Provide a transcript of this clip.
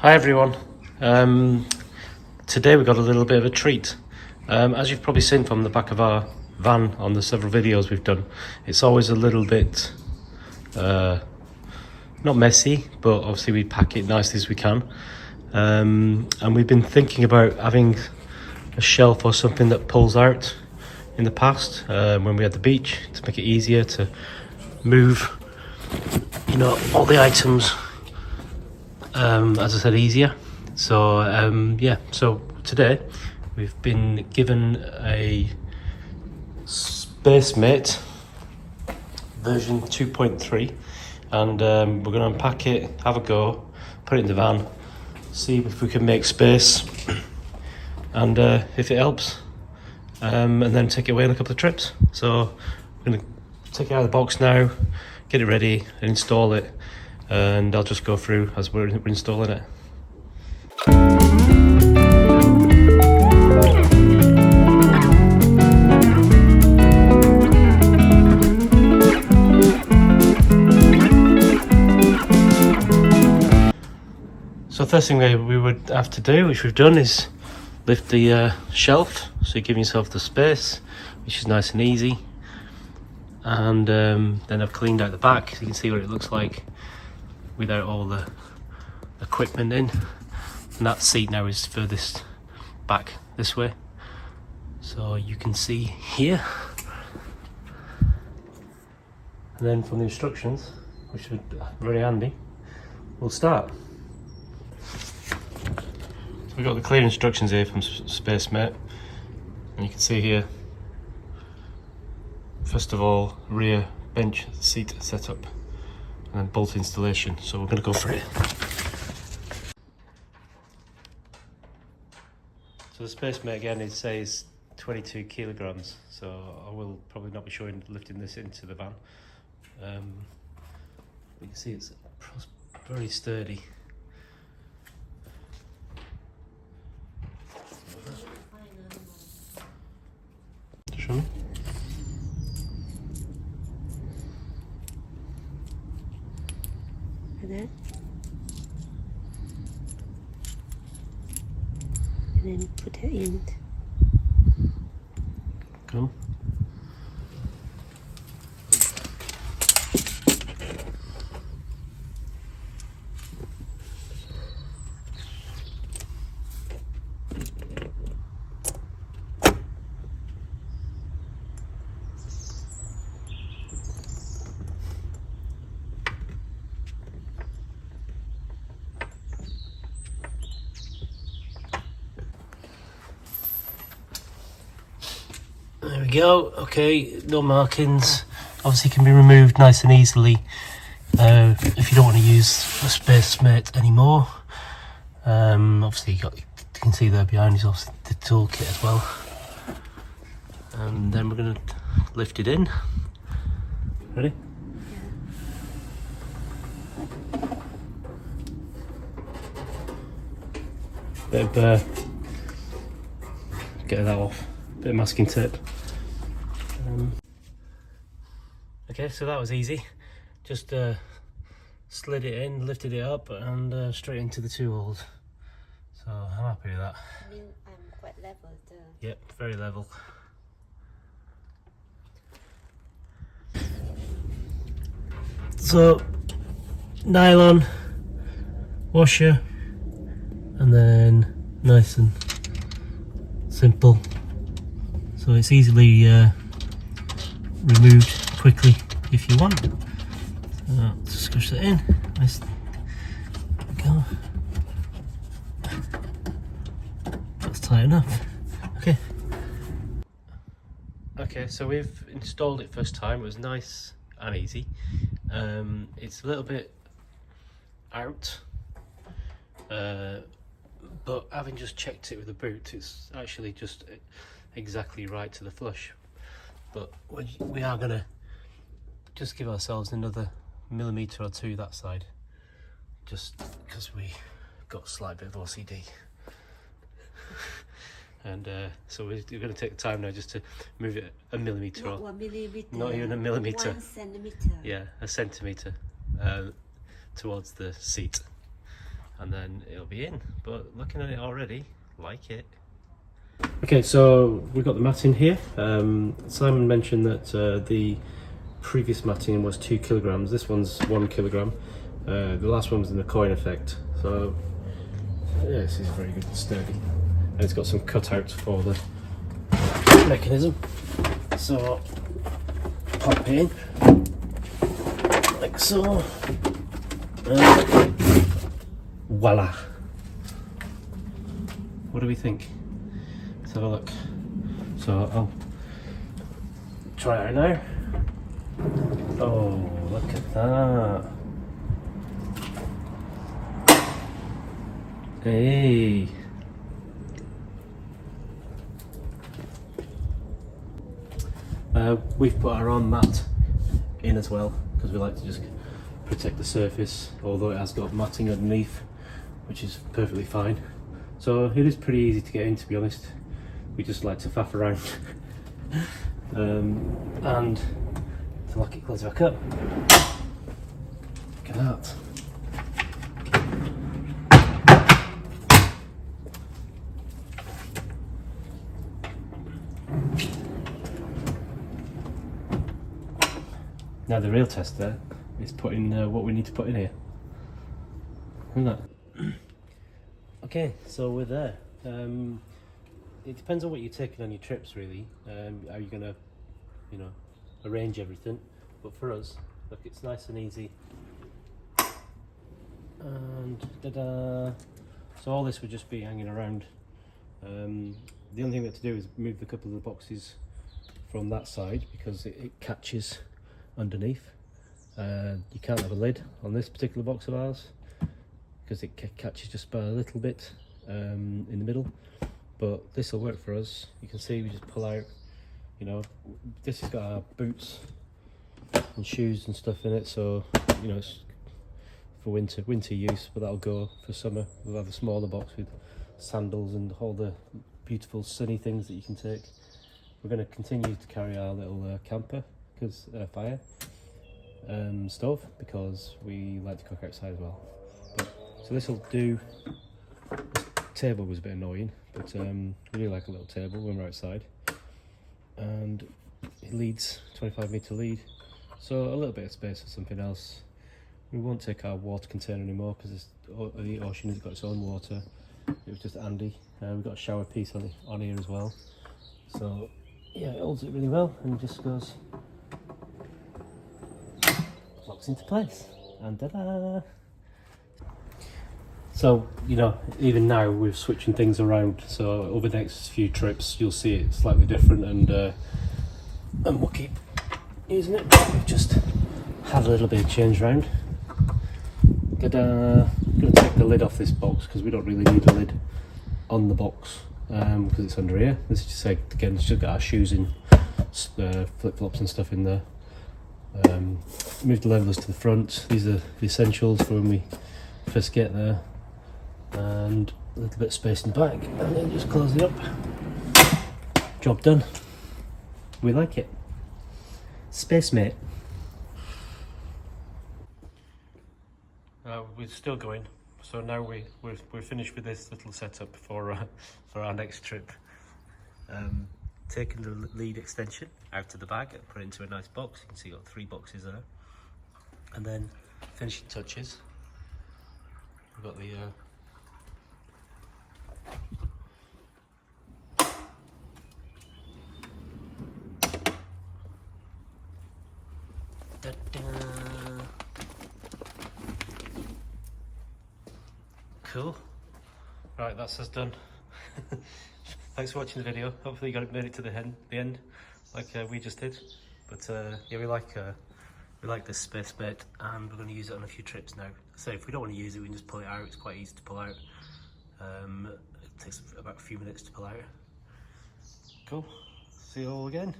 Hi everyone. Today we got a little bit of a treat. As you've probably seen from the back of our van on the several videos we've done, it's always a little bit not messy, but obviously we pack it nicely as we can. And we've been thinking about having a shelf or something that pulls out in the past when we had the beach, to make it easier to move, you know, all the items. As I said, easier. So yeah, so today we've been given a Spacemate version 2.3, and we're going to unpack it, have a go, put it in the van, see if we can make space, and if it helps, and then take it away on a couple of trips. So I'm going to take it out of the box now, get it ready and install it, and I'll just go through as we're installing it. So first thing we would have to do, which we've done, is lift the shelf, so you give yourself the space, which is nice and easy. And then I've cleaned out the back so you can see what it looks like without all the equipment in. And that seat now is furthest back this way, so you can see here. And then from the instructions, which are very handy, we'll start. So we've got the clear instructions here from Spacemate, and you can see here, first of all, rear bench seat setup, and then bolt installation. So we're going to go for it. So the Spacemate, again, it says 22 kilograms, so I will probably not be showing lifting this into the van. You can see it's very sturdy. Show me. And then put it in. Cool. There we go. Okay, no markings. Obviously can be removed nice and easily if you don't want to use a Spacemate anymore. Obviously you can see there behind is obviously the toolkit as well. And then we're going to lift it in. Ready? Bit of get that off. Bit of masking tape. Okay, so that was easy. Just slid it in, lifted it up, and straight into the 2 holes. So I'm happy with that. I mean, I'm quite level. Yep, very level. So nylon washer, and then nice and simple. So it's easily removed quickly if you want. So just squish that in. Nice. There we go. That's tight enough. Okay. Okay, so we've installed it first time. It was nice and easy. It's a little bit out, but having just checked it with the boot, it's actually just exactly right to the flush. But we are going to just give ourselves another millimetre or 2 that side, just because we got a slight bit of OCD. And so we're going to take the time now just to move it a millimetre. Not 1 millimetre. Not even a millimetre. 1 centimetre. Yeah, a centimetre towards the seat. and then it'll be in. But looking at it already, like it. Okay, so we've got the matting here. Simon mentioned that the previous matting was 2 kilograms. This one's 1 kilogram. The last one was in the coin effect. So yeah, this is very good and sturdy. And it's got some cutouts for the mechanism. So pop in like so. And voila. What do we think? Let's have a look. So I'll try it now. Oh, look at that. Hey. We've put our own mat in as well because we like to just protect the surface, although it has got matting underneath, which is perfectly fine. So it is pretty easy to get in, to be honest. We just like to faff around. And to lock it close back up. Look at that. Now the real test there is putting what we need to put in here. Isn't that? Okay, so we're there. It depends on what you're taking on your trips, really. How you're gonna, arrange everything. But for us, look, it's nice and easy. And ta-da! So all this would just be hanging around. The only thing we have to do is move a couple of the boxes from that side because it catches underneath. You can't have a lid on this particular box of ours because it catches just by a little bit in the middle, but this will work for us. You can see we just pull out, this has got our boots and shoes and stuff in it, so it's for winter use, but that'll go for summer. We'll have a smaller box with sandals and all the beautiful sunny things that you can take. We're going to continue to carry our little camper because fire stove, because we like to cook outside as well. So this will do. This table was a bit annoying, but we really like a little table when we're outside, and it leads 25-meter lead, so a little bit of space for something else. We won't take our water container anymore because the ocean has got its own water. It was just handy. We've got a shower piece on here as well, so yeah, it holds it really well and just goes, locks into place, and ta-da! So, even now we're switching things around, so over the next few trips you'll see it slightly different, and we'll keep using it. We've just had a little bit of change round. Ta-da! I'm going to take the lid off this box because we don't really need a lid on the box because it's under here. This is just like, again, it's just got our shoes in, flip-flops and stuff in there. Move the levelers to the front. These are the essentials for when we first get there, and a little bit of space in the back, and then just close it up. Job done. We like it. Space mate. We're still going, so now we're finished with this little setup for our next trip. Taking the lead extension out of the bag and put it into a nice box. You can see you've got 3 boxes there, and then finishing touches. We've got the cool. Right, that's us done. Thanks for watching the video. Hopefully you made it to the end, like we just did. But yeah, we like this space bit, and we're going to use it on a few trips now. So if we don't want to use it, we can just pull it out. It's quite easy to pull out. It takes about a few minutes to pull out. Cool. See you all again.